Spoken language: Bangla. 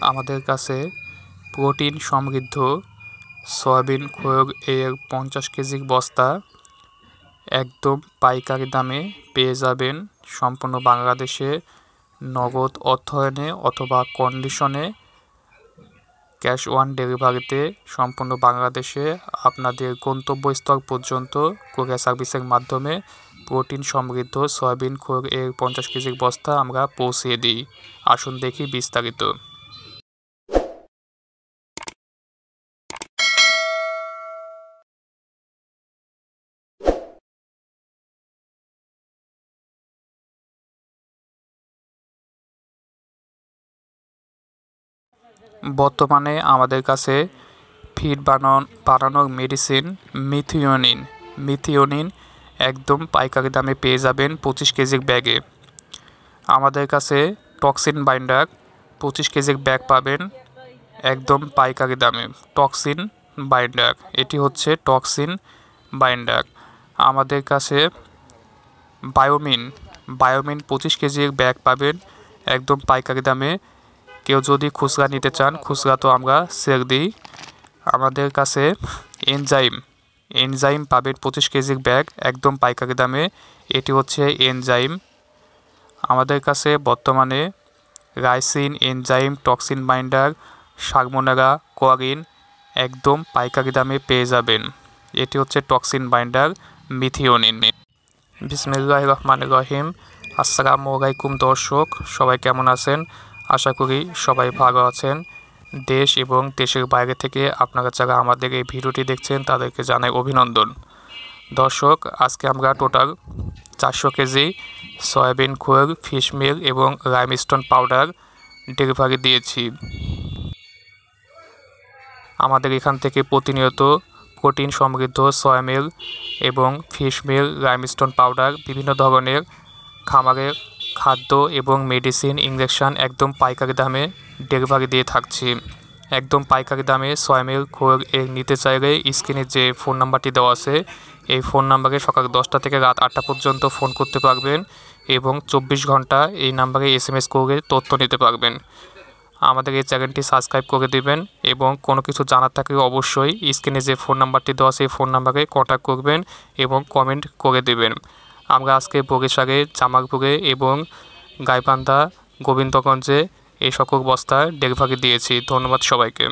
আমাদের কাছে প্রোটিন সমৃদ্ধ সয়াবিন খোয়গ এর 50 কেজি বস্তা একদম পাইকারি দামে পেয়ে যাবেন সম্পূর্ণ বাংলাদেশে, নগদ অর্থায়নে অথবা কন্ডিশনে, ক্যাশ অন ডেলিভারিতে সম্পূর্ণ বাংলাদেশে আপনাদের গন্তব্যস্থল পর্যন্ত কুরিয়ার সার্ভিসের মাধ্যমে প্রোটিন সমৃদ্ধ সয়াবিন খোয়গ এর 50 কেজি বস্তা আমরা পৌঁছিয়ে দিই। আসুন দেখি বিস্তারিত। বর্তমানে আমাদের কাছে ফিড বানানোর মেডিসিন মিথিওনিন একদম পাইকারি দামে পেয়ে যাবেন 25 কেজির ব্যাগে। আমাদের কাছে টক্সিন বাইন্ডার 25 কেজির ব্যাগ পাবেন একদম পাইকারি দামে। টক্সিন বাইন্ডার, এটি হচ্ছে টক্সিন বাইন্ডার। আমাদের কাছে বায়োমিন 25 কেজির ব্যাগ পাবেন একদম পাইকারি দামে। কেউ যদি খুচরা নিতে চান, খুচরা তো আমরা সেল দিই। আমাদের কাছে এনজাইম পাবেন 25 কেজির ব্যাগ একদম পাইকারি দামে। এটি হচ্ছে এনজাইম। আমাদের কাছে বর্তমানে রাইসিন, এনজাইম, টক্সিন বাইন্ডার, সালমোনেলা, কোয়ারিন একদম পাইকারি দামে পেয়ে যাবেন। এটি হচ্ছে টক্সিন বাইন্ডার মিথিওনিন। বিসমিল্লাহির রহমানির রহিম। আসসালামু আলাইকুম দর্শক, সবাই কেমন আছেন? আশা করি সবাই ভালো আছেন। দেশ এবং দেশের বাইরে থেকে আপনারা যারা আমাদের এই ভিডিওটি দেখছেন তাদেরকে জানাই অভিনন্দন। দর্শক, আজকে আমরা টোটাল 400 কেজি সয়াবিন খোয়গ, ফিশ মিল এবং লাইমস্টোন পাউডার ডেলিভারি দিয়েছি। আমাদের এখান থেকে প্রতিনিয়ত প্রোটিন সমৃদ্ধ সয়া মিল এবং ফিশ মিল, লাইমস্টোন পাউডার, বিভিন্ন ধরনের খামারের খাদ্য এবং মেডিসিন, ইঞ্জেকশন একদম পাইকারি দামে ডেলিভারি দিয়ে থাকছি। একদম পাইকারি দামে সয়া মিল খোয়গ এর নিতে চাইলে স্ক্রিনে যে ফোন নাম্বারটি দেওয়া আছে এই ফোন নাম্বারে সকাল 10টা থেকে রাত 8টা পর্যন্ত ফোন করতে পারবেন এবং 24 ঘন্টা এই নাম্বারে SMS করে তথ্য নিতে পারবেন। আমাদের এই চ্যানেলটি সাবস্ক্রাইব করে দিবেন এবং কোনো কিছু জানার থাকলে অবশ্যই স্ক্রিনে যে ফোন নাম্বারটি দেওয়া আছে এই ফোন নাম্বারে কন্ট্যাক্ট করবেন এবং কমেন্ট করে দেবেন। আমরা আজকে বরিশালে, জামালপুরে এবং গাইবান্ধা, গোবিন্দগঞ্জে এই সকল বস্তা ডেলিভারি দিয়েছি। ধন্যবাদ সবাইকে।